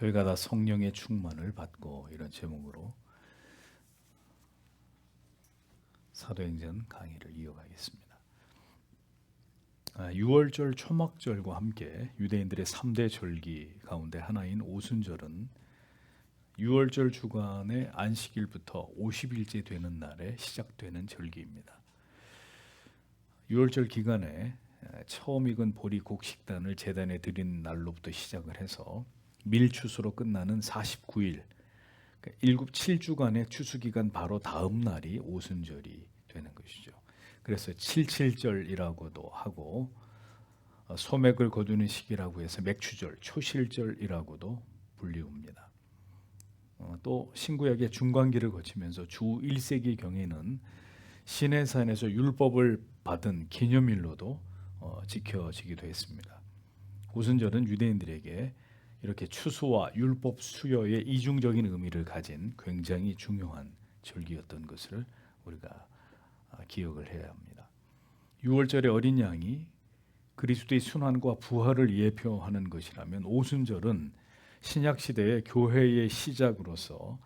저희가 다 성령의 충만을 받고, 이런 제목으로 사도행전 강의를 이어가겠습니다. 6월절 초막절과 함께 유대인들의 3대 절기 가운데 하나인 오순절은 6월절 주간의 안식일부터 50일째 되는 날에 시작되는 절기입니다. 6월절 기간에 처음 익은 보리 곡식단을 제단에 드린 날로부터 시작을 해서 밀추수로 끝나는 49일, 일곱 7주간의 추수기간 바로 다음 날이 오순절이 되는 것이죠. 그래서 77절이라고도 하고, 소맥을 거두는 시기라고 해서 맥추절, 초실절이라고도 불리웁니다. 또 신구약의 중간기를 거치면서 주 1세기 경에는 시내산에서 율법을 받은 기념일로도 지켜지기도 했습니다. 오순절은 유대인들에게 이렇게 추수와 율법 수여의 이중적인 의미를 가진 굉장히 중요한 절기였던 것을 우리가 기억을 해야 합니다. 6월절의 어린 양이 그리스도의 순환과 부활을 예표하는 것이라면, 오순절은 신약 시대의 교회의 시작으로서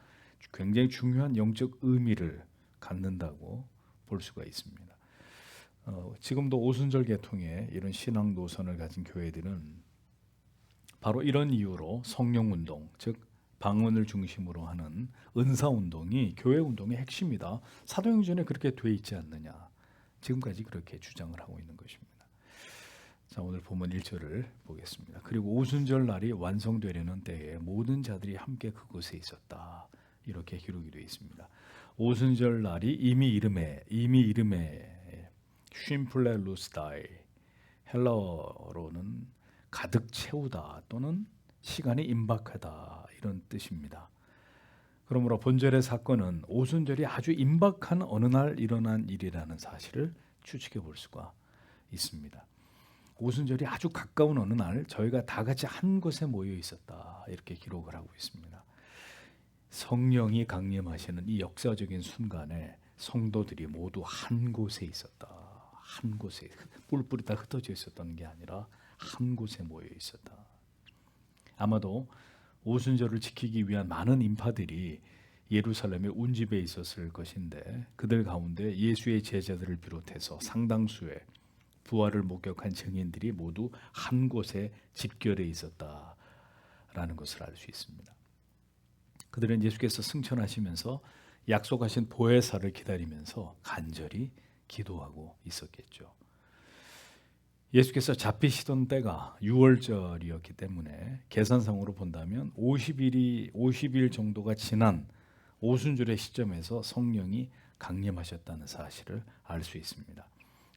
굉장히 중요한 영적 의미를 갖는다고 볼 수가 있습니다. 지금도 오순절 계통의 이런 신앙 노선을 가진 교회들은 바로 이런 이유로 성령운동, 즉 방언을 중심으로 하는 은사운동이 교회 운동의 핵심이다, 사도행전에 그렇게 돼 있지 않느냐, 지금까지 그렇게 주장을 하고 있는 것입니다. 자, 오늘 본문 1절을 보겠습니다. 그리고 오순절 날이 완성되려는 때에 모든 자들이 함께 그곳에 있었다, 이렇게 기록이 되어 있습니다. 오순절 날이 이미 이름에 쉼플레루스다이, 헬라어로는 가득 채우다 또는 시간이 임박하다, 이런 뜻입니다. 그러므로 본절의 사건은 오순절이 아주 임박한 어느 날 일어난 일이라는 사실을 추측해 볼 수가 있습니다. 오순절이 아주 가까운 어느 날 저희가 다 같이 한 곳에 모여 있었다, 이렇게 기록을 하고 있습니다. 성령이 강림하시는 이 역사적인 순간에 성도들이 모두 한 곳에 있었다. 한 곳에, 뿔뿔이 다 흩어져 있었던 게 아니라 한 곳에 모여 있었다. 아마도 오순절을 지키기 위한 많은 인파들이 예루살렘의 운집에 있었을 것인데, 그들 가운데 예수의 제자들을 비롯해서 상당수의 부활을 목격한 증인들이 모두 한 곳에 집결해 있었다라는 것을 알 수 있습니다. 그들은 예수께서 승천하시면서 약속하신 보혜사를 기다리면서 간절히 기도하고 있었겠죠. 예수께서 잡히시던 때가 6월절이었기 때문에 계산상으로 본다면 50일 정도가 지난 오순절의 시점에서 성령이 강림하셨다는 사실을 알 수 있습니다.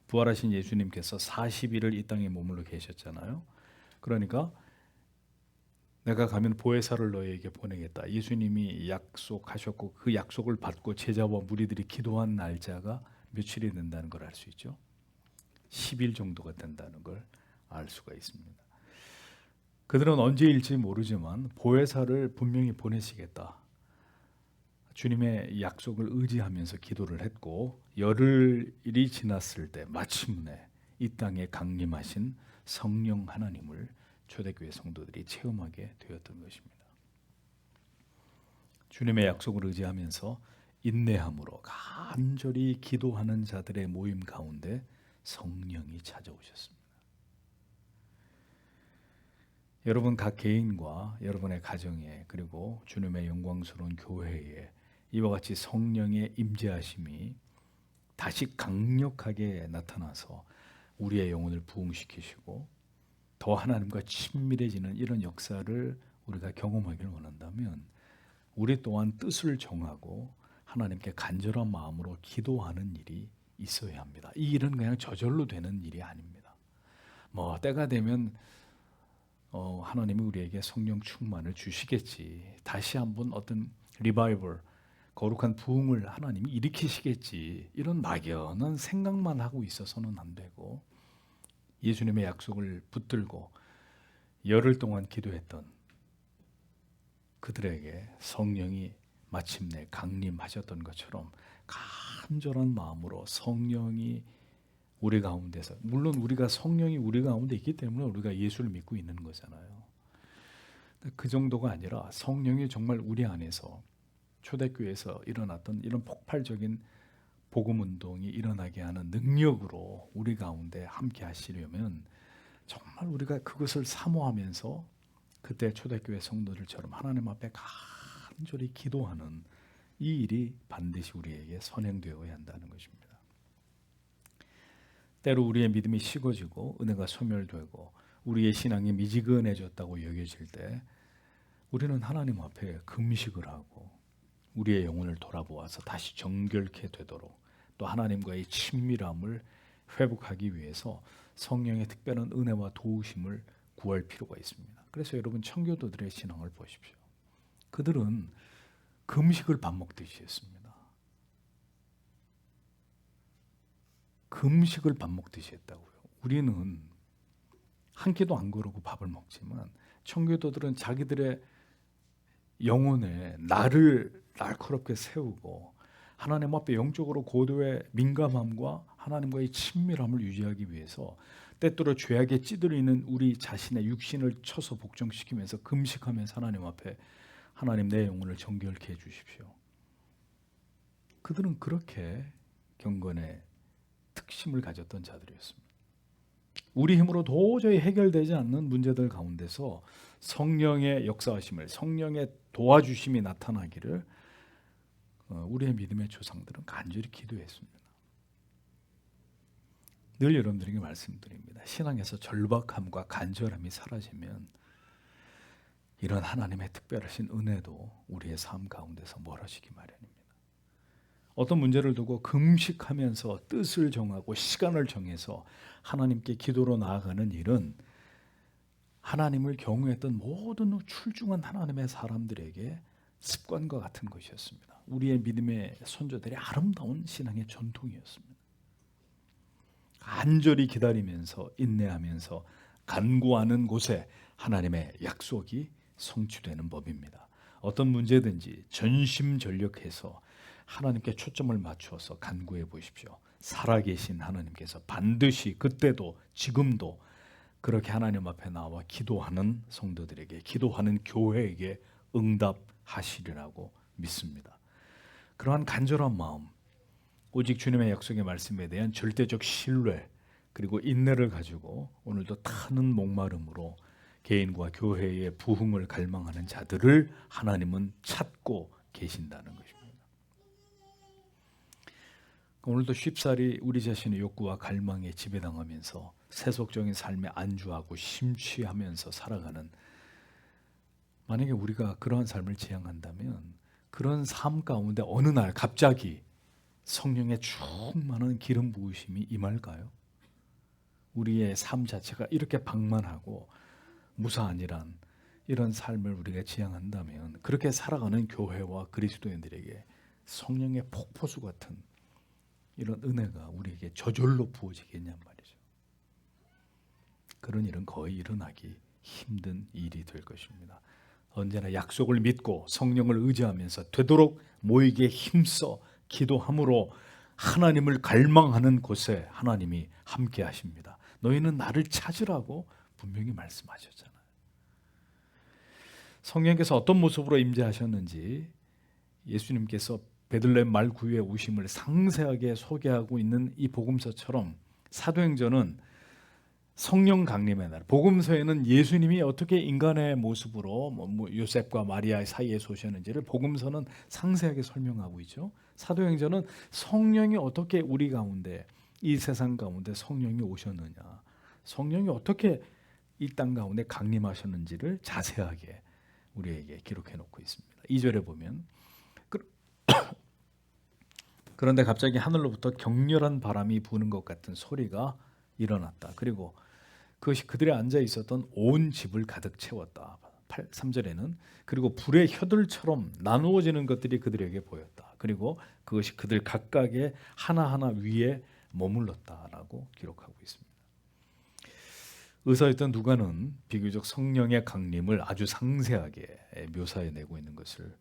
부활하신 예수님께서 40일을 이 땅에 머물러 계셨잖아요. 그러니까 내가 가면 보혜사를 너희에게 보내겠다, 예수님이 약속하셨고, 그 약속을 받고 제자와 무리들이 기도한 날짜가 며칠이 된다는 걸 알 수 있죠. 10일 정도가 된다는 걸 알 수가 있습니다. 그들은 언제일지 모르지만 보혜사를 분명히 보내시겠다, 주님의 약속을 의지하면서 기도를 했고, 열흘이 지났을 때 마침내 이 땅에 강림하신 성령 하나님을 초대교회 성도들이 체험하게 되었던 것입니다. 주님의 약속을 의지하면서 인내함으로 간절히 기도하는 자들의 모임 가운데 성령이 찾아오셨습니다. 여러분 각 개인과 여러분의 가정에, 그리고 주님의 영광스러운 교회에 이와 같이 성령의 임재하심이 다시 강력하게 나타나서 우리의 영혼을 부흥시키시고 더 하나님과 친밀해지는 이런 역사를 우리가 경험하기를 원한다면, 우리 또한 뜻을 정하고 하나님께 간절한 마음으로 기도하는 일이 있어야 합니다. 이 일은 그냥 저절로 되는 일이 아닙니다. 때가 되면 하나님이 우리에게 성령 충만을 주시겠지, 다시 한번 어떤 리바이벌, 거룩한 부흥을 하나님이 일으키시겠지, 이런 막연한 생각만 하고 있어서는 안 되고, 예수님의 약속을 붙들고 열흘 동안 기도했던 그들에게 성령이 마침내 강림하셨던 것처럼 간절한 마음으로 성령이 우리 가운데서, 물론 우리가 성령이 우리 가운데 있기 때문에 우리가 예수를 믿고 있는 거잖아요. 그 정도가 아니라 성령이 정말 우리 안에서 초대교회에서 일어났던 이런 폭발적인 복음 운동이 일어나게 하는 능력으로 우리 가운데 함께 하시려면 정말 우리가 그것을 사모하면서 그때 초대교회 성도들처럼 하나님 앞에 간절히 기도하는 이 일이 반드시 우리에게 선행되어야 한다는 것입니다. 때로 우리의 믿음이 식어지고 은혜가 소멸되고 우리의 신앙이 미지근해졌다고 여겨질 때 우리는 하나님 앞에 금식을 하고 우리의 영혼을 돌아보아서 다시 정결케 되도록 또 하나님과의 친밀함을 회복하기 위해서 성령의 특별한 은혜와 도우심을 구할 필요가 있습니다. 그래서 여러분 청교도들의 신앙을 보십시오. 그들은 금식을 밥 먹듯이 했습니다. 금식을 밥 먹듯이 했다고요. 우리는 한 끼도 안 거르고 밥을 먹지만 청교도들은 자기들의 영혼에 나를 날카롭게 세우고 하나님 앞에 영적으로 고도의 민감함과 하나님과의 친밀함을 유지하기 위해서 때때로 죄악에 찌들이는 우리 자신의 육신을 쳐서 복종시키면서 금식하면서 하나님 앞에 하나님 내 영혼을 정결케 해주십시오. 그들은 그렇게 경건의 특심을 가졌던 자들이었습니다. 우리 힘으로 도저히 해결되지 않는 문제들 가운데서 성령의 역사하심을, 성령의 도와주심이 나타나기를 우리의 믿음의 조상들은 간절히 기도했습니다. 늘 여러분들에게 말씀드립니다. 신앙에서 절박함과 간절함이 사라지면 이런 하나님의 특별하신 은혜도 우리의 삶 가운데서 멀어지기 마련입니다. 어떤 문제를 두고 금식하면서 뜻을 정하고 시간을 정해서 하나님께 기도로 나아가는 일은 하나님을 경외했던 모든 출중한 하나님의 사람들에게 습관과 같은 것이었습니다. 우리의 믿음의 선조들의 아름다운 신앙의 전통이었습니다. 간절히 기다리면서 인내하면서 간구하는 곳에 하나님의 약속이 성취되는 법입니다. 어떤 문제든지 전심전력해서 하나님께 초점을 맞추어서 간구해 보십시오. 살아계신 하나님께서 반드시 그때도 지금도 그렇게 하나님 앞에 나와 기도하는 성도들에게, 기도하는 교회에게 응답하시리라고 믿습니다. 그러한 간절한 마음, 오직 주님의 약속의 말씀에 대한 절대적 신뢰 그리고 인내를 가지고 오늘도 타는 목마름으로 개인과 교회의 부흥을 갈망하는 자들을 하나님은 찾고 계신다는 것입니다. 오늘도 쉽사리 우리 자신의 욕구와 갈망에 지배당하면서 세속적인 삶에 안주하고 심취하면서 살아가는, 만약에 우리가 그러한 삶을 지향한다면 그런 삶 가운데 어느 날 갑자기 성령의 충만한 기름 부으심이 임할까요? 우리의 삶 자체가 이렇게 방만하고 무사안일한 이런 삶을 우리가 지향한다면 그렇게 살아가는 교회와 그리스도인들에게 성령의 폭포수 같은 이런 은혜가 우리에게 저절로 부어지겠냔 말이죠. 그런 일은 거의 일어나기 힘든 일이 될 것입니다. 언제나 약속을 믿고 성령을 의지하면서 되도록 모이게 힘써 기도함으로 하나님을 갈망하는 곳에 하나님이 함께 하십니다. 너희는 나를 찾으라고 분명히 말씀하셨잖아요. 성령께서 어떤 모습으로 임재하셨는지 예수님께서 베들레헴 말구유에 오심을 상세하게 소개하고 있는 이 복음서처럼 사도행전은 성령 강림의 날, 복음서에는 예수님이 어떻게 인간의 모습으로 요셉과 마리아 사이에서 오셨는지를 복음서는 상세하게 설명하고 있죠. 사도행전은 성령이 어떻게 우리 가운데, 이 세상 가운데 성령이 오셨느냐, 성령이 어떻게 이 땅 가운데 강림하셨는지를 자세하게 우리에게 기록해 놓고 있습니다. 2절에 보면 그런데 갑자기 하늘로부터 격렬한 바람이 부는 것 같은 소리가 일어났다. 그리고 그것이 그들이 앉아 있었던 온 집을 가득 채웠다. 3절에는 그리고 불의 혀들처럼 나누어지는 것들이 그들에게 보였다. 그리고 그것이 그들 각각의 하나하나 위에 머물렀다라고 기록하고 있습니다. 의사였던 누가는 비교적 성령의 강림을 아주 상세하게 묘사해내고 있는 것을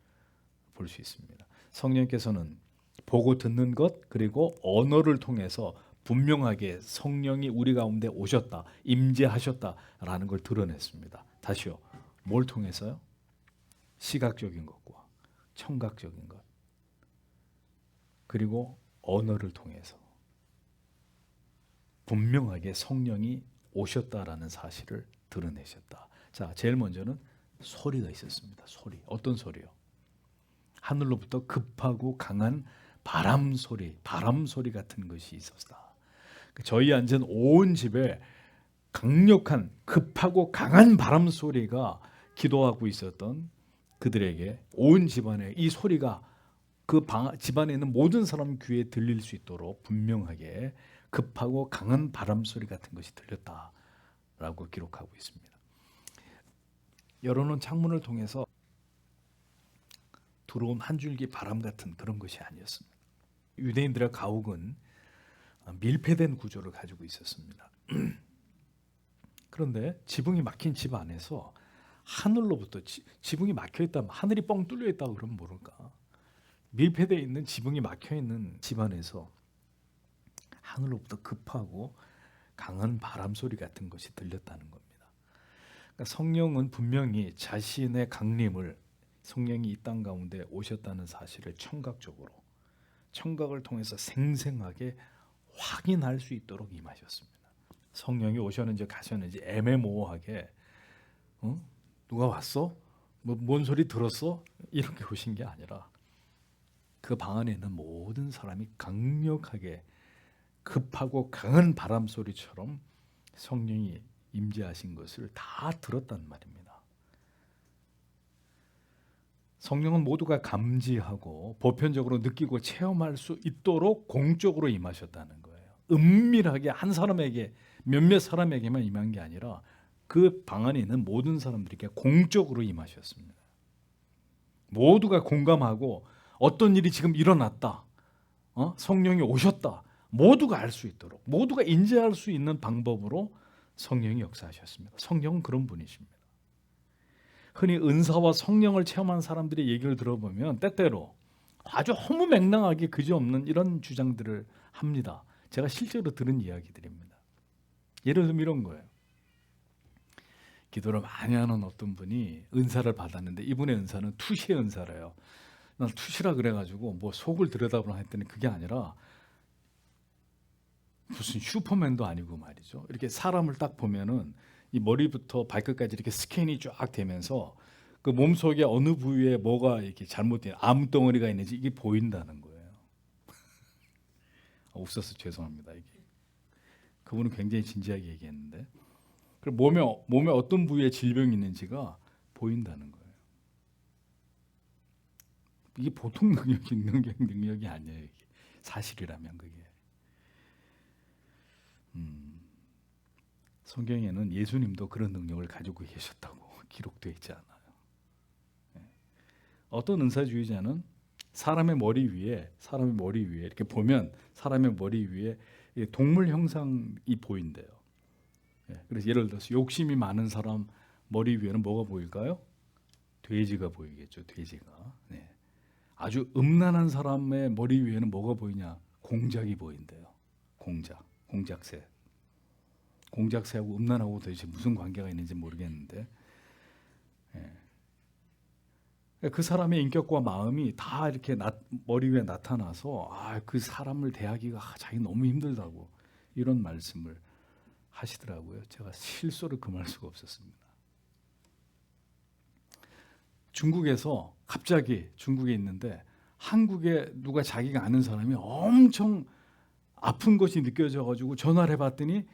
볼 수 있습니다. 성령께서는 보고 듣는 것 그리고 언어를 통해서 분명하게 성령이 우리 가운데 오셨다, 임재하셨다라는 걸 드러냈습니다. 다시요. 뭘 통해서요? 시각적인 것과 청각적인 것, 그리고 언어를 통해서 분명하게 성령이 오셨다라는 사실을 드러내셨다. 자, 제일 먼저는 소리가 있었습니다. 소리. 어떤 소리요? 하늘로부터 급하고 강한 바람 소리 같은 것이 있었다. 저희 앉은 온 집에 강력한 급하고 강한 바람 소리가 기도하고 있었던 그들에게 온 집안에 이 소리가 그 집안에 있는 모든 사람 귀에 들릴 수 있도록 분명하게 급하고 강한 바람 소리 같은 것이 들렸다라고 기록하고 있습니다. 열어놓은 창문을 통해서 들어온 한 줄기 바람 같은 그런 것이 아니었습니다. 유대인들의 가옥은 밀폐된 구조를 가지고 있었습니다. 그런데 지붕이 막힌 집 안에서 하늘로부터 지붕이 막혀 있다면 하늘이 뻥 뚫려 있다고 그러면 모를까? 밀폐되어 있는 지붕이 막혀 있는 집 안에서 하늘로부터 급하고 강한 바람 소리 같은 것이 들렸다는 겁니다. 그러니까 성령은 분명히 자신의 강림을 성령이 이 땅 가운데 오셨다는 사실을 청각을 통해서 생생하게 확인할 수 있도록 임하셨습니다. 성령이 오셨는지 가셨는지 애매모호하게 누가 왔어? 뭔 소리 들었어? 이렇게 오신 게 아니라 그 방 안에 있는 모든 사람이 강력하게 급하고 강한 바람 소리처럼 성령이 임재하신 것을 다 들었단 말입니다. 성령은 모두가 감지하고 보편적으로 느끼고 체험할 수 있도록 공적으로 임하셨다는 거예요. 은밀하게 한 사람에게 몇몇 사람에게만 임한 게 아니라 그 방 안에 있는 모든 사람들에게 공적으로 임하셨습니다. 모두가 공감하고 어떤 일이 지금 일어났다, 성령이 오셨다, 모두가 알 수 있도록, 모두가 인지할 수 있는 방법으로 성령이 역사하셨습니다. 성령은 그런 분이십니다. 흔히 은사와 성령을 체험한 사람들의 얘기를 들어보면 때때로 아주 허무맹랑하게 그지없는 이런 주장들을 합니다. 제가 실제로 들은 이야기들입니다. 예를 들면 이런 거예요. 기도를 많이 하는 어떤 분이 은사를 받았는데 이분의 은사는 투시의 은사래요. 난 투시라 그래가지고 뭐 속을 들여다보라 했더니 그게 아니라 무슨 슈퍼맨도 아니고 말이죠. 이렇게 사람을 딱 보면은 이 머리부터 발끝까지 이렇게 스캔이 쫙 되면서 그 몸속에 어느 부위에 뭐가 이렇게 잘못된 암덩어리가 있는지 이게 보인다는 거예요. 웃어서 죄송합니다. 이게 그분은 굉장히 진지하게 얘기했는데 몸에 어떤 부위에 질병이 있는지가 보인다는 거예요. 이게 보통 능력이 아니에요. 이게 사실이라면 그게. 성경에는 예수님도 그런 능력을 가지고 계셨다고 기록되어 있지 않아요. 어떤 은사주의자는 사람의 머리 위에 이렇게 보면 사람의 머리 위에 동물 형상이 보인대요. 그래서 예를 들어서 욕심이 많은 사람 머리 위에는 뭐가 보일까요? 돼지가 보이겠죠. 돼지가. 아주 음란한 사람의 머리 위에는 뭐가 보이냐? 공작이 보인대요. 공작새. 공작새하고 음란하고 도대체 무슨 관계가 있는지 모르겠는데 그 사람의 인격과 마음이 다 이렇게 머리 위에 나타나서 그 사람을 대하기가 자기 너무 힘들다고 이런 말씀을 하시더라고요. 제가 실소를 금할 수가 없었습니다. 중국에서 갑자기 중국에 있는데 한국에 누가 자기가 아는 사람이 엄청 아픈 것이 느껴져 가지고 전화를 해봤더니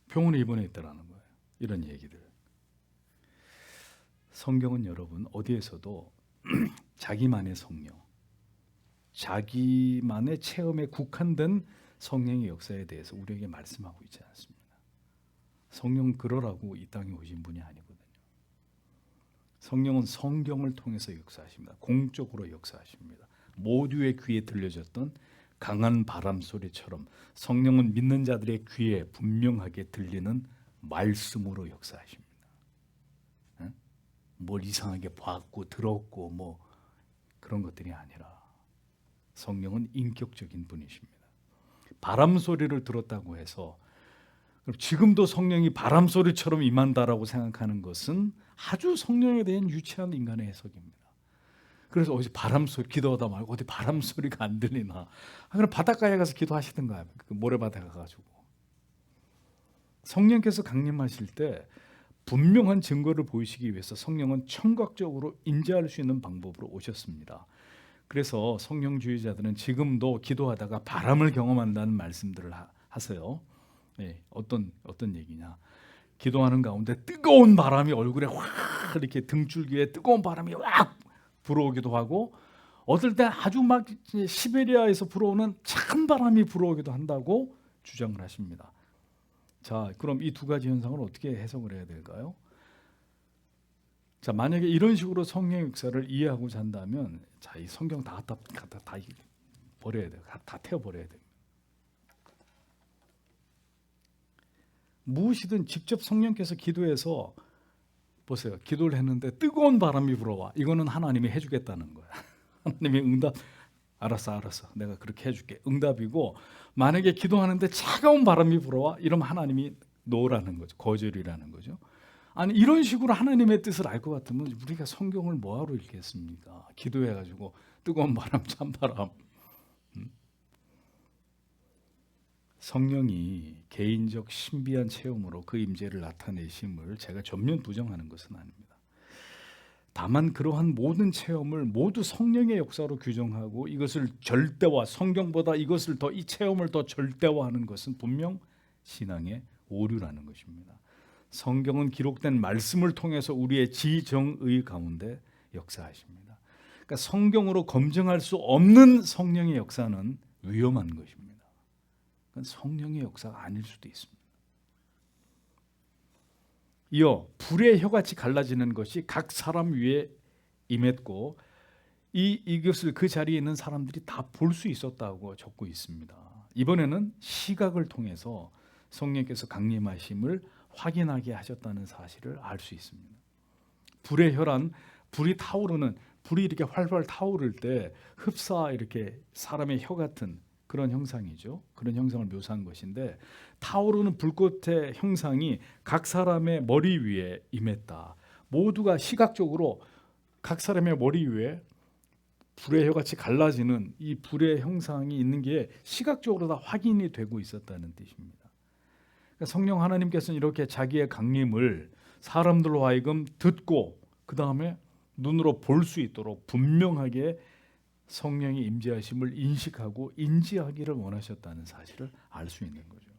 병원에 입원해 있다라는 거예요. 이런 얘기들. 성경은 여러분 어디에서도 자기만의 성령, 자기만의 체험에 국한된 성령의 역사에 대해서 우리에게 말씀하고 있지 않습니다. 성령은 그러라고 이 땅에 오신 분이 아니거든요. 성령은 성경을 통해서 역사하십니다. 공적으로 역사하십니다. 모두의 귀에 들려졌던 강한 바람 소리처럼 성령은 믿는 자들의 귀에 분명하게 들리는 말씀으로 역사하십니다. 뭘 이상하게 봤고 들었고 뭐 그런 것들이 아니라 성령은 인격적인 분이십니다. 바람 소리를 들었다고 해서 그럼 지금도 성령이 바람 소리처럼 임한다라고 생각하는 것은 아주 성령에 대한 유치한 인간의 해석입니다. 그래서 어디 바람 소리 기도하다 말고 어디 바람 소리가 안 들리나? 그럼 바닷가에 가서 기도하시든가, 그 모래바다에 가가지고. 성령께서 강림하실 때 분명한 증거를 보이시기 위해서 성령은 청각적으로 인지할 수 있는 방법으로 오셨습니다. 그래서 성령주의자들은 지금도 기도하다가 바람을 경험한다는 말씀들을 하세요. 네, 어떤 얘기냐? 기도하는 가운데 뜨거운 바람이 얼굴에 확 이렇게 등줄기에 뜨거운 바람이 확 불어오기도 하고, 어떨 때 아주 막 시베리아에서 불어오는 찬 바람이 불어오기도 한다고 주장을 하십니다. 자, 그럼 이 두 가지 현상을 어떻게 해석을 해야 될까요? 자, 만약에 이런 식으로 성령의 역사를 이해하고자 한다면, 자, 이 성경 다 버려야 돼요. 다 태워버려야 돼요. 무엇이든 직접 성령께서 기도해서 보세요. 기도를 했는데 뜨거운 바람이 불어와. 이거는 하나님이 해주겠다는 거야. 하나님이 응답. 알았어. 내가 그렇게 해줄게. 응답이고, 만약에 기도하는데 차가운 바람이 불어와. 이러면 하나님이 노라는 거죠. 거절이라는 거죠. 아니, 이런 식으로 하나님의 뜻을 알 것 같으면 우리가 성경을 뭐하러 읽겠습니까? 기도해가지고 뜨거운 바람, 찬바람. 성령이 개인적 신비한 체험으로 그 임재를 나타내심을 제가 전면 부정하는 것은 아닙니다. 다만 그러한 모든 체험을 모두 성령의 역사로 규정하고 이것을 절대화, 성경보다 이것을 더, 이 체험을 더 절대화하는 것은 분명 신앙의 오류라는 것입니다. 성경은 기록된 말씀을 통해서 우리의 지정의 가운데 역사하십니다. 그러니까 성경으로 검증할 수 없는 성령의 역사는 위험한 것입니다. 그건 성령의 역사가 아닐 수도 있습니다. 이어 불의 혀같이 갈라지는 것이 각 사람 위에 임했고 이것을 그 자리에 있는 사람들이 다 볼 수 있었다고 적고 있습니다. 이번에는 시각을 통해서 성령께서 강림하심을 확인하게 하셨다는 사실을 알 수 있습니다. 불의 혀란 불이 타오르는, 불이 이렇게 활활 타오를 때 흡사 이렇게 사람의 혀 같은 그런 형상이죠. 그런 형상을 묘사한 것인데, 타오르는 불꽃의 형상이 각 사람의 머리 위에 임했다. 모두가 시각적으로 각 사람의 머리 위에 불의 혀같이 갈라지는 이 불의 형상이 있는 게 시각적으로 다 확인이 되고 있었다는 뜻입니다. 그러니까 성령 하나님께서는 이렇게 자기의 강림을 사람들로 하여금 듣고 그 다음에 눈으로 볼 수 있도록 분명하게 성령의 임재하심을 인식하고 인지하기를 원하셨다는 사실을 알 수 있는 거죠.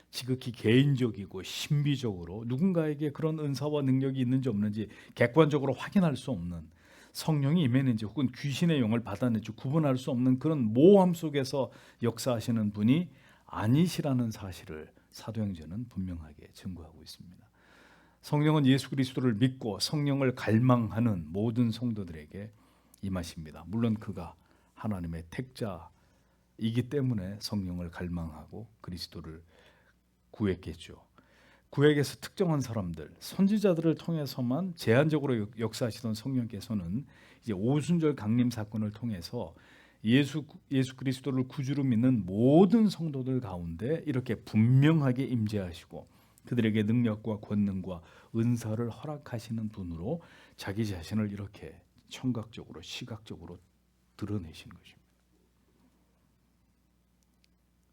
지극히 개인적이고 신비적으로 누군가에게 그런 은사와 능력이 있는지 없는지 객관적으로 확인할 수 없는, 성령이 임했는지 혹은 귀신의 영을 받았는지 구분할 수 없는 그런 모호함 속에서 역사하시는 분이 아니시라는 사실을 사도행전은 분명하게 증거하고 있습니다. 성령은 예수 그리스도를 믿고 성령을 갈망하는 모든 성도들에게 임하십니다. 물론 그가 하나님의 택자이기 때문에 성령을 갈망하고 그리스도를 구했겠죠. 구약에서 특정한 사람들, 선지자들을 통해서만 제한적으로 역사하시던 성령께서는 이제 오순절 강림 사건을 통해서 예수 그리스도를 구주로 믿는 모든 성도들 가운데 이렇게 분명하게 임재하시고 그들에게 능력과 권능과 은사를 허락하시는 분으로 자기 자신을 이렇게 청각적으로 시각적으로 드러내신 것입니다.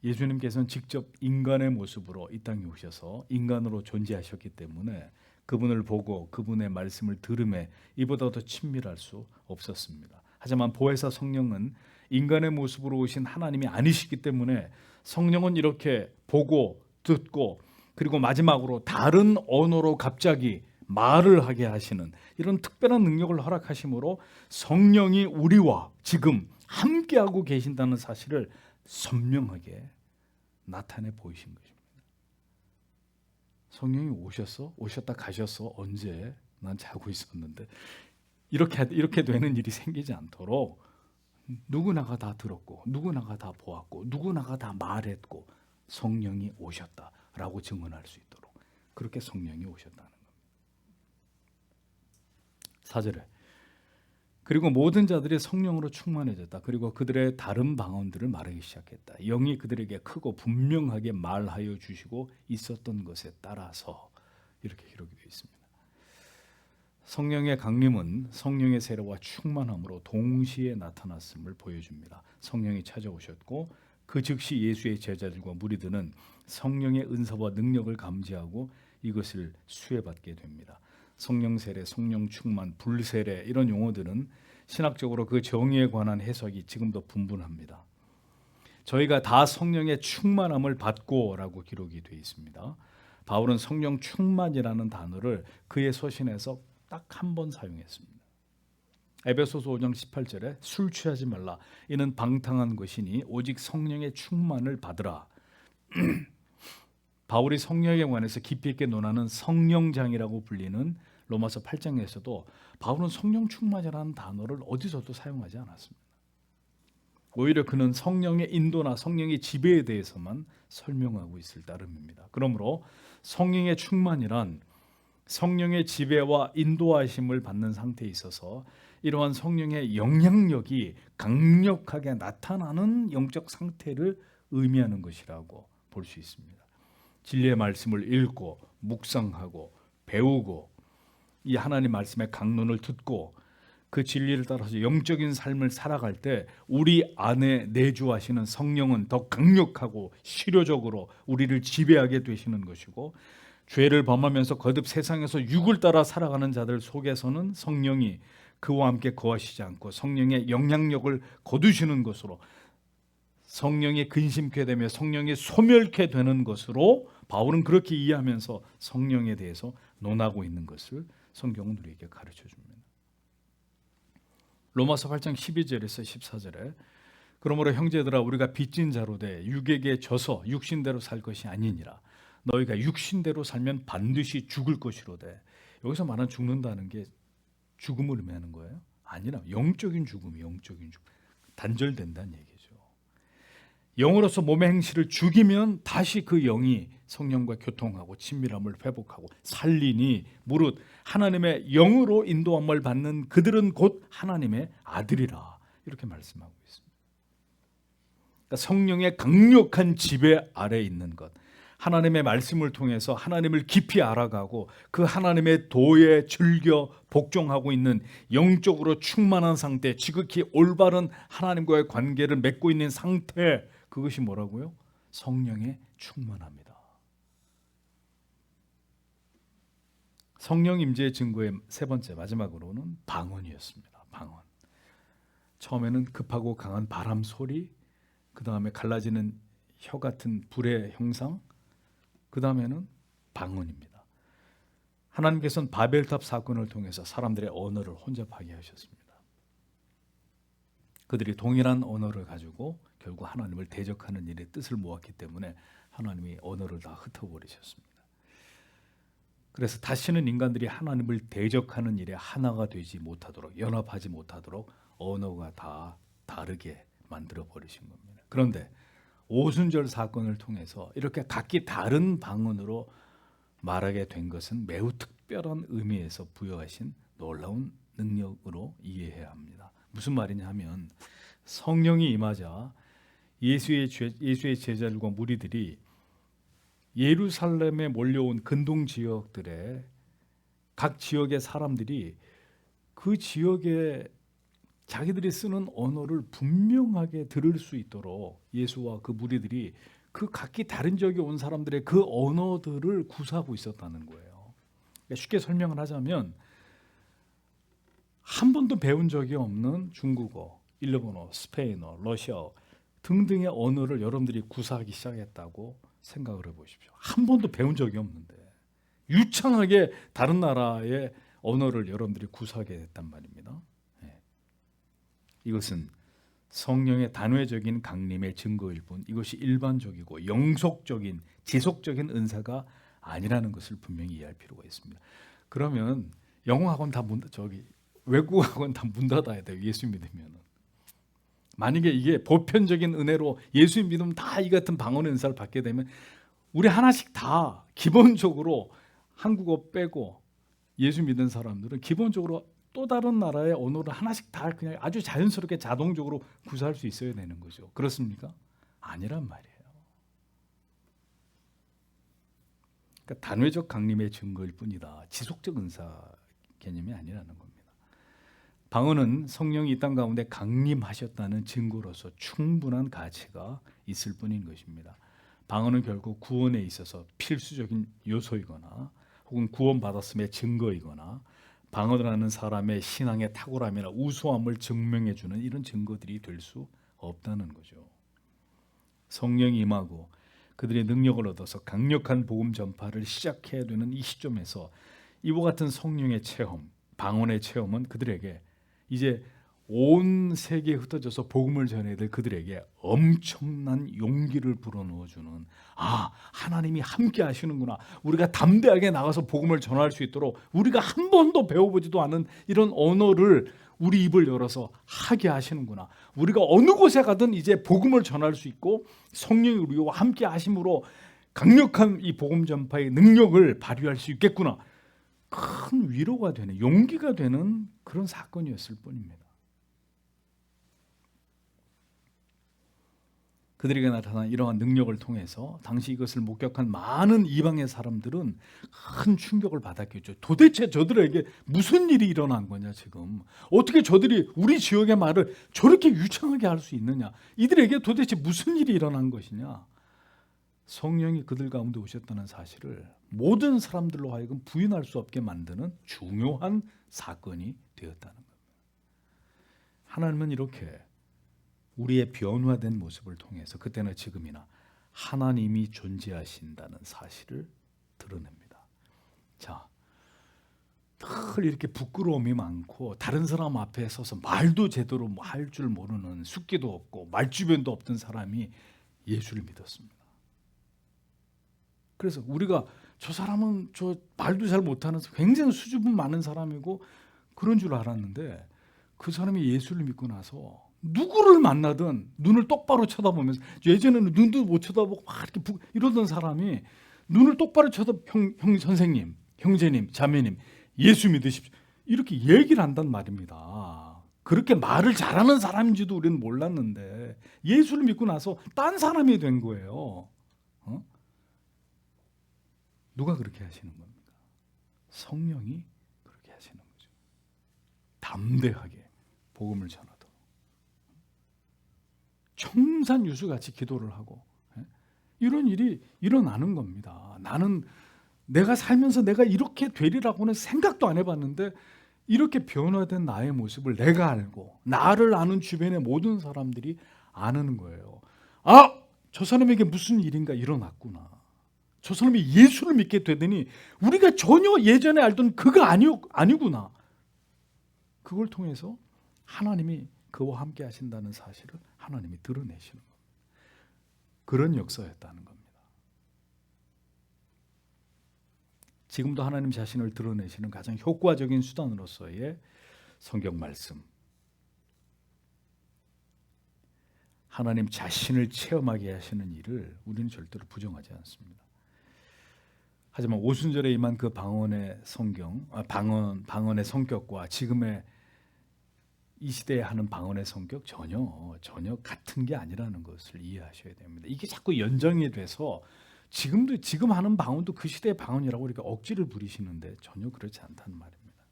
예수님께서는 직접 인간의 모습으로 이 땅에 오셔서 인간으로 존재하셨기 때문에 그분을 보고 그분의 말씀을 들음에 이보다 더 친밀할 수 없었습니다. 하지만 보혜사 성령은 인간의 모습으로 오신 하나님이 아니시기 때문에 성령은 이렇게 보고 듣고 그리고 마지막으로 다른 언어로 갑자기 말을 하게 하시는 이런 특별한 능력을 허락하심으로 성령이 우리와 지금 함께하고 계신다는 사실을 선명하게 나타내 보이신 것입니다. 성령이 오셨다 가셨어. 언제? 난 자고 있었는데. 이렇게 되는 일이 생기지 않도록 누구나가 다 들었고 누구나가 다 보았고 누구나가 다 말했고 성령이 오셨다라고 증언할 수 있도록 그렇게 성령이 오셨다는 겁니다. 4절에 그리고 모든 자들이 성령으로 충만해졌다. 그리고 그들의 다른 방언들을 말하기 시작했다. 영이 그들에게 크고 분명하게 말하여 주시고 있었던 것에 따라서 이렇게 기록이 되어 있습니다. 성령의 강림은 성령의 세례와 충만함으로 동시에 나타났음을 보여줍니다. 성령이 찾아오셨고 그 즉시 예수의 제자들과 무리들은 성령의 은사와 능력을 감지하고 이것을 수혜받게 됩니다. 성령 세례, 성령 충만, 불세례 이런 용어들은 신학적으로 그 정의에 관한 해석이 지금도 분분합니다. 저희가 다 성령의 충만함을 받고라고 기록이 되어 있습니다. 바울은 성령 충만이라는 단어를 그의 서신에서 딱 한 번 사용했습니다. 에베소서 5장 18절에 술 취하지 말라 이는 방탕한 것이니 오직 성령의 충만을 받으라. 바울이 성령에 관해서 깊이 있게 논하는 성령장이라고 불리는 로마서 8장에서도 바울은 성령 충만이라는 단어를 어디서도 사용하지 않았습니다. 오히려 그는 성령의 인도나 성령의 지배에 대해서만 설명하고 있을 따름입니다. 그러므로 성령의 충만이란 성령의 지배와 인도하심을 받는 상태에 있어서 이러한 성령의 영향력이 강력하게 나타나는 영적 상태를 의미하는 것이라고 볼 수 있습니다. 진리의 말씀을 읽고 묵상하고 배우고 이 하나님 말씀의 강론을 듣고 그 진리를 따라서 영적인 삶을 살아갈 때 우리 안에 내주하시는 성령은 더 강력하고 실효적으로 우리를 지배하게 되시는 것이고, 죄를 범하면서 거듭 세상에서 육을 따라 살아가는 자들 속에서는 성령이 그와 함께 거하시지 않고 성령의 영향력을 거두시는 것으로, 성령이 근심케 되며 성령이 소멸케 되는 것으로 바울은 그렇게 이해하면서 성령에 대해서 논하고 있는 것을 성경은 우리에게 가르쳐 줍니다. 로마서 8장 12절에서 14절에 그러므로 형제들아 우리가 빚진 자로 돼 육에게 져서 육신대로 살 것이 아니니라. 너희가 육신대로 살면 반드시 죽을 것이로되. 여기서 말하는 죽는다는 게 죽음을 의미하는 거예요? 아니라 영적인 죽음이 영적인 죽음. 단절된다는 얘기죠. 영으로서 몸의 행실을 죽이면 다시 그 영이 성령과 교통하고 친밀함을 회복하고 살리니 무릇 하나님의 영으로 인도함을 받는 그들은 곧 하나님의 아들이라. 이렇게 말씀하고 있습니다. 그러니까 성령의 강력한 지배 아래에 있는 것, 하나님의 말씀을 통해서 하나님을 깊이 알아가고 그 하나님의 도에 즐겨 복종하고 있는 영적으로 충만한 상태, 지극히 올바른 하나님과의 관계를 맺고 있는 상태, 그것이 뭐라고요? 성령의 충만합니다. 성령 임재의 증거의 세 번째, 마지막으로는 방언이었습니다. 방언. 처음에는 급하고 강한 바람 소리, 그 다음에 갈라지는 혀 같은 불의 형상, 그 다음에는 방언입니다. 하나님께서는 바벨탑 사건을 통해서 사람들의 언어를 혼잡하게 하셨습니다. 그들이 동일한 언어를 가지고 결국 하나님을 대적하는 일에 뜻을 모았기 때문에 하나님이 언어를 다 흩어버리셨습니다. 그래서 다시는 인간들이 하나님을 대적하는 일에 하나가 되지 못하도록, 연합하지 못하도록 언어가 다 다르게 만들어 버리신 겁니다. 그런데 오순절 사건을 통해서 이렇게 각기 다른 방언으로 말하게 된 것은 매우 특별한 의미에서 부여하신 놀라운 능력으로 이해해야 합니다. 무슨 말이냐 하면 성령이 임하자 예수의 제자들과 무리들이 예루살렘에 몰려온 근동 지역들의 각 지역의 사람들이 그 지역에 자기들이 쓰는 언어를 분명하게 들을 수 있도록 예수와 그 무리들이 그 각기 다른 지역에 온 사람들의 그 언어들을 구사하고 있었다는 거예요. 그러니까 쉽게 설명을 하자면 한 번도 배운 적이 없는 중국어, 일본어, 스페인어, 러시아어 등등의 언어를 여러분들이 구사하기 시작했다고 생각을 해보십시오. 한 번도 배운 적이 없는데 유창하게 다른 나라의 언어를 여러분들이 구사하게 됐단 말입니다. 이것은 성령의 단회적인 강림의 증거일 뿐 이것이 일반적이고 영속적인 지속적인 은사가 아니라는 것을 분명히 이해할 필요가 있습니다. 그러면 영어학원 다 외국학원 다 문 닫아야 돼요. 예수 믿으면. 만약에 이게 보편적인 은혜로 예수 믿으면 다 이 같은 방언의 은사를 받게 되면 우리 하나씩 다 기본적으로 한국어 빼고 예수 믿는 사람들은 기본적으로 또 다른 나라의 언어를 하나씩 다 그냥 아주 자연스럽게 자동적으로 구사할 수 있어야 되는 거죠. 그렇습니까? 아니란 말이에요. 그러니까 단회적 강림의 증거일 뿐이다. 지속적 은사 개념이 아니라는 겁니다. 방언은 성령이 이 땅 가운데 강림하셨다는 증거로서 충분한 가치가 있을 뿐인 것입니다. 방언은 결국 구원에 있어서 필수적인 요소이거나 혹은 구원받았음의 증거이거나 방언을 하는 사람의 신앙의 탁월함이나 우수함을 증명해주는 이런 증거들이 될 수 없다는 거죠. 성령이 임하고 그들의 능력을 얻어서 강력한 복음 전파를 시작해야 되는 이 시점에서 이와 같은 성령의 체험, 방언의 체험은 그들에게 이제 온 세계에 흩어져서 복음을 전해야 될 그들에게 엄청난 용기를 불어넣어주는, 하나님이 함께 하시는구나, 우리가 담대하게 나가서 복음을 전할 수 있도록 우리가 한 번도 배워보지도 않은 이런 언어를 우리 입을 열어서 하게 하시는구나, 우리가 어느 곳에 가든 이제 복음을 전할 수 있고 성령이 우리와 함께 하심으로 강력한 이 복음 전파의 능력을 발휘할 수 있겠구나, 큰 위로가 되는, 용기가 되는 그런 사건이었을 뿐입니다. 그들에게 나타난 이러한 능력을 통해서 당시 이것을 목격한 많은 이방의 사람들은 큰 충격을 받았겠죠. 도대체 저들에게 무슨 일이 일어난 거냐, 지금 어떻게 저들이 우리 지역의 말을 저렇게 유창하게 할 수 있느냐, 이들에게 도대체 무슨 일이 일어난 것이냐. 성령이 그들 가운데 오셨다는 사실을 모든 사람들로 하여금 부인할 수 없게 만드는 중요한 사건이 되었다는 겁니다. 하나님은 이렇게 우리의 변화된 모습을 통해서 그때나 지금이나 하나님이 존재하신다는 사실을 드러냅니다. 자, 늘 이렇게 부끄러움이 많고 다른 사람 앞에 서서 말도 제대로 할 줄 모르는, 숙기도 없고 말주변도 없던 사람이 예수를 믿었습니다. 그래서 우리가 저 사람은 저 말도 잘 못하는 굉장히 수줍음 많은 사람이고 그런 줄 알았는데, 그 사람이 예수를 믿고 나서 누구를 만나든 눈을 똑바로 쳐다보면서, 예전에는 눈도 못 쳐다보고 막 이렇게 이러던 사람이 눈을 똑바로 형 선생님, 형제님, 자매님, 예수 믿으십시오, 이렇게 얘기를 한단 말입니다. 그렇게 말을 잘하는 사람인지도 우리는 몰랐는데 예수를 믿고 나서 딴 사람이 된 거예요. 누가 그렇게 하시는 겁니까? 성령이 그렇게 하시는 거죠. 담대하게 복음을 전하도록 청산유수같이 기도를 하고, 이런 일이 일어나는 겁니다. 나는 내가 살면서 내가 이렇게 되리라고는 생각도 안 해봤는데 이렇게 변화된 나의 모습을 내가 알고 나를 아는 주변의 모든 사람들이 아는 거예요. 저 사람에게 무슨 일인가 일어났구나, 저 사람이 예수를 믿게 되더니 우리가 전혀 예전에 알던 그가 아니구나. 그걸 통해서 하나님이 그와 함께 하신다는 사실을 하나님이 드러내시는 겁니다. 그런 역사였다는 겁니다. 지금도 하나님 자신을 드러내시는 가장 효과적인 수단으로서의 성경 말씀, 하나님 자신을 체험하게 하시는 일을 우리는 절대로 부정하지 않습니다. 하지만 오순절에 임한 그 방언의 방언의 성격과 지금의 이 시대에 하는 방언의 성격 전혀 같은 게 아니라는 것을 이해하셔야 됩니다. 이게 자꾸 연정이 돼서 지금 하는 방언도 그 시대의 방언이라고 이렇게 억지를 부리시는데 전혀 그렇지 않다는 말입니다.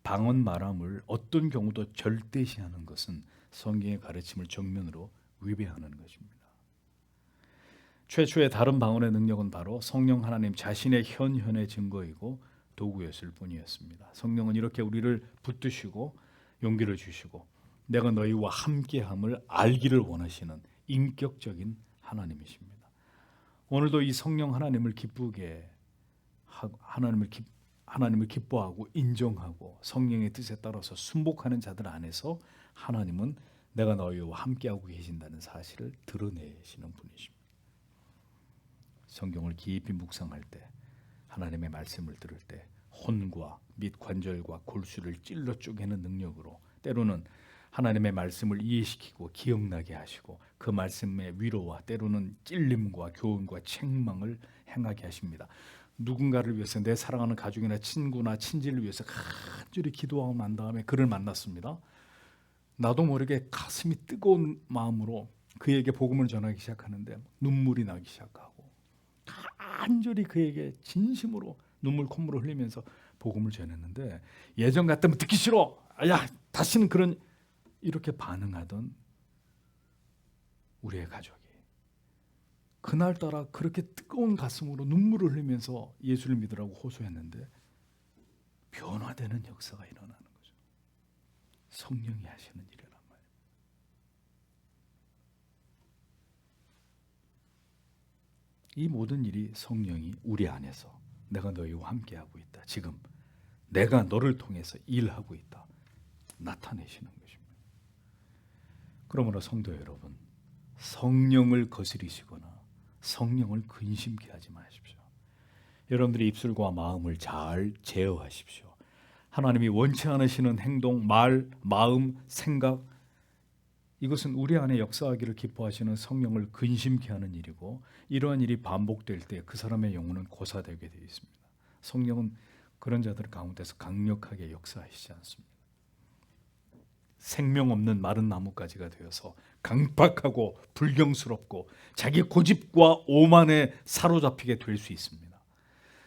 방언 말함을 어떤 경우도 절대시하는 것은 성경의 가르침을 정면으로 위배하는 것입니다. 최초의 다른 방언의 능력은 바로 성령 하나님 자신의 현현의 증거이고 도구였을 뿐이었습니다. 성령은 이렇게 우리를 붙드시고 용기를 주시고 내가 너희와 함께함을 알기를 원하시는 인격적인 하나님이십니다. 오늘도 이 성령 하나님을 기쁘게 하고 하나님을 기뻐하고 인정하고 성령의 뜻에 따라서 순복하는 자들 안에서 하나님은 내가 너희와 함께하고 계신다는 사실을 드러내시는 분이십니다. 성경을 깊이 묵상할 때, 하나님의 말씀을 들을 때 혼과 및 관절과 골수를 찔러 쪼개는 능력으로 때로는 하나님의 말씀을 이해시키고 기억나게 하시고 그 말씀의 위로와 때로는 찔림과 교훈과 책망을 행하게 하십니다. 누군가를 위해서, 내 사랑하는 가족이나 친구나 친지를 위해서 간절히 기도하고 난 다음에 그를 만났습니다. 나도 모르게 가슴이 뜨거운 마음으로 그에게 복음을 전하기 시작하는데 눈물이 나기 시작하고, 간절히 그에게 진심으로 눈물 콧물을 흘리면서 복음을 전했는데, 예전 같으면 듣기 싫어, 야 다시는 그런, 이렇게 반응하던 우리의 가족이 그날따라 그렇게 뜨거운 가슴으로 눈물을 흘리면서 예수를 믿으라고 호소했는데 변화되는 역사가 일어나는 거죠. 성령이 하시는 일이란 말이에요. 이 모든 일이 성령이 우리 안에서 내가 너희와 함께하고 있다, 지금 내가 너를 통해서 일하고 있다, 나타내시는 것입니다. 그러므로 성도 여러분, 성령을 거스리시거나 성령을 근심케 하지 마십시오. 여러분들의 입술과 마음을 잘 제어하십시오. 하나님이 원치 않으시는 행동, 말, 마음, 생각, 이것은 우리 안에 역사하기를 기뻐하시는 성령을 근심케 하는 일이고, 이러한 일이 반복될 때 그 사람의 영혼은 고사되게 되어 있습니다. 성령은 그런 자들 가운데서 강력하게 역사하시지 않습니다. 생명 없는 마른 나뭇가지가 되어서 강박하고 불경스럽고 자기 고집과 오만에 사로잡히게 될 수 있습니다.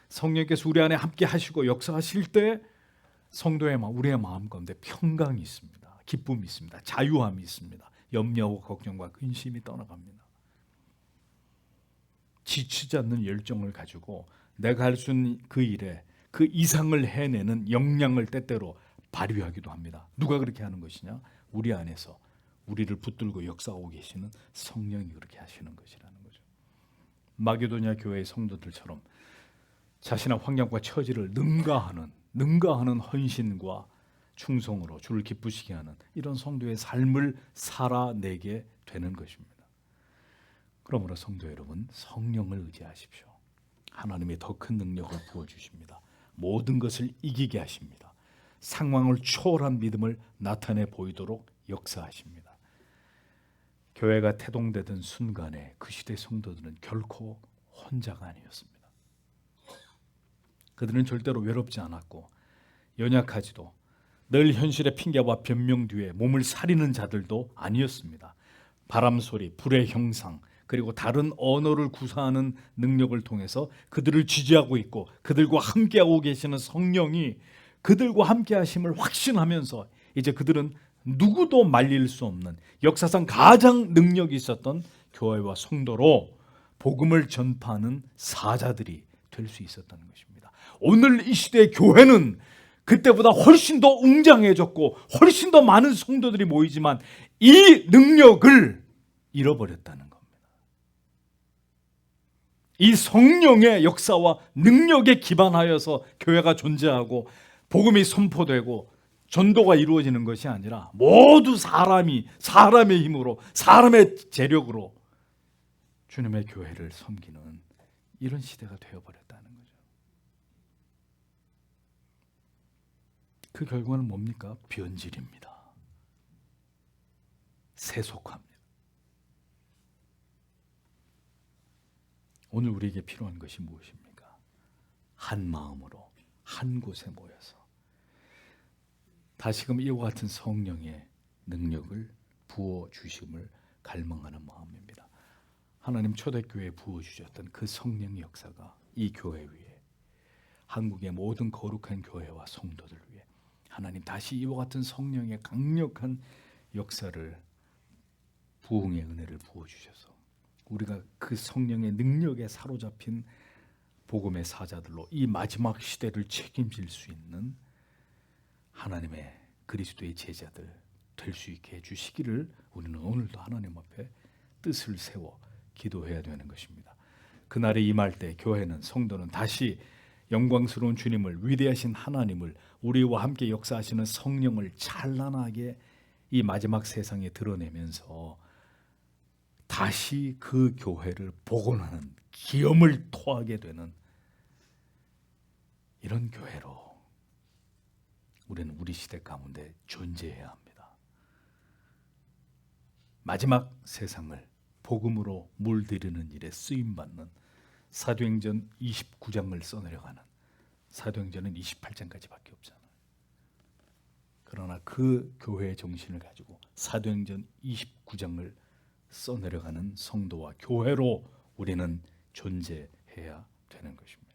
성령께서 우리 안에 함께 하시고 역사하실 때 성도의 마음, 우리의 마음 가운데 평강이 있습니다. 기쁨이 있습니다. 자유함이 있습니다. 염려와 걱정과 근심이 떠나갑니다. 지치지 않는 열정을 가지고 내가 할 수 있는 그 일에 그 이상을 해내는 역량을 때때로 발휘하기도 합니다. 누가 그렇게 하는 것이냐? 우리 안에서 우리를 붙들고 역사하고 계시는 성령이 그렇게 하시는 것이라는 거죠. 마게도냐 교회의 성도들처럼 자신의 환경과 처지를 능가하는 헌신과 충성으로 주를 기쁘시게 하는 이런 성도의 삶을 살아내게 되는 것입니다. 그러므로 성도 여러분, 성령을 의지하십시오. 하나님이 더 큰 능력을 부어주십니다. 모든 것을 이기게 하십니다. 상황을 초월한 믿음을 나타내 보이도록 역사하십니다. 교회가 태동되던 순간에 그 시대 성도들은 결코 혼자가 아니었습니다. 그들은 절대로 외롭지 않았고 연약하지도, 늘 현실의 핑계와 변명 뒤에 몸을 사리는 자들도 아니었습니다. 바람 소리, 불의 형상, 그리고 다른 언어를 구사하는 능력을 통해서 그들을 지지하고 있고 그들과 함께하고 계시는 성령이 그들과 함께하심을 확신하면서 이제 그들은 누구도 말릴 수 없는 역사상 가장 능력이 있었던 교회와 성도로 복음을 전파하는 사자들이 될 수 있었다는 것입니다. 오늘 이 시대의 교회는 그때보다 훨씬 더 웅장해졌고 훨씬 더 많은 성도들이 모이지만 이 능력을 잃어버렸다는 겁니다. 이 성령의 역사와 능력에 기반하여서 교회가 존재하고 복음이 선포되고 전도가 이루어지는 것이 아니라 모두 사람의 힘으로, 사람의 재력으로 주님의 교회를 섬기는 이런 시대가 되어버렸다는 거죠. 그 결과는 뭡니까? 변질입니다. 세속화입니다. 오늘 우리에게 필요한 것이 무엇입니까? 한 마음으로 한 곳에 모여서 다시금 이와 같은 성령의 능력을 부어주심을 갈망하는 마음입니다. 하나님 초대교회에 부어주셨던 그 성령의 역사가 이 교회 위에, 한국의 모든 거룩한 교회와 성도들 위해 하나님 다시 이와 같은 성령의 강력한 역사를, 부흥의 은혜를 부어주셔서 우리가 그 성령의 능력에 사로잡힌 복음의 사자들로 이 마지막 시대를 책임질 수 있는 하나님의 그리스도의 제자들 될 수 있게 해주시기를 우리는 오늘도 하나님 앞에 뜻을 세워 기도해야 되는 것입니다. 그날이 임할 때 교회는, 성도는 다시 영광스러운 주님을, 위대하신 하나님을, 우리와 함께 역사하시는 성령을 찬란하게 이 마지막 세상에 드러내면서 다시 그 교회를 복원하는 기염을 토하게 되는 이런 교회로 우리는 우리 시대 가운데 존재해야 합니다. 마지막 세상을 복음으로 물들이는 일에 쓰임받는 사도행전 29장을 써내려가는, 사도행전은 28장까지밖에 없잖아요. 그러나 그 교회의 정신을 가지고 사도행전 29장을 써내려가는 성도와 교회로 우리는 존재해야 되는 것입니다.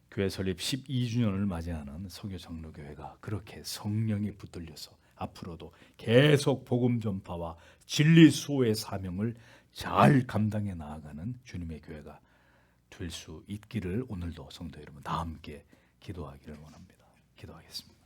교회 설립 12주년을 맞이하는 서교장로교회가 그렇게 성령이 붙들려서 앞으로도 계속 복음 전파와 진리 수호의 사명을 잘 감당해 나아가는 주님의 교회가 될 수 있기를 오늘도 성도 여러분 다 함께 기도하기를 원합니다. 기도하겠습니다.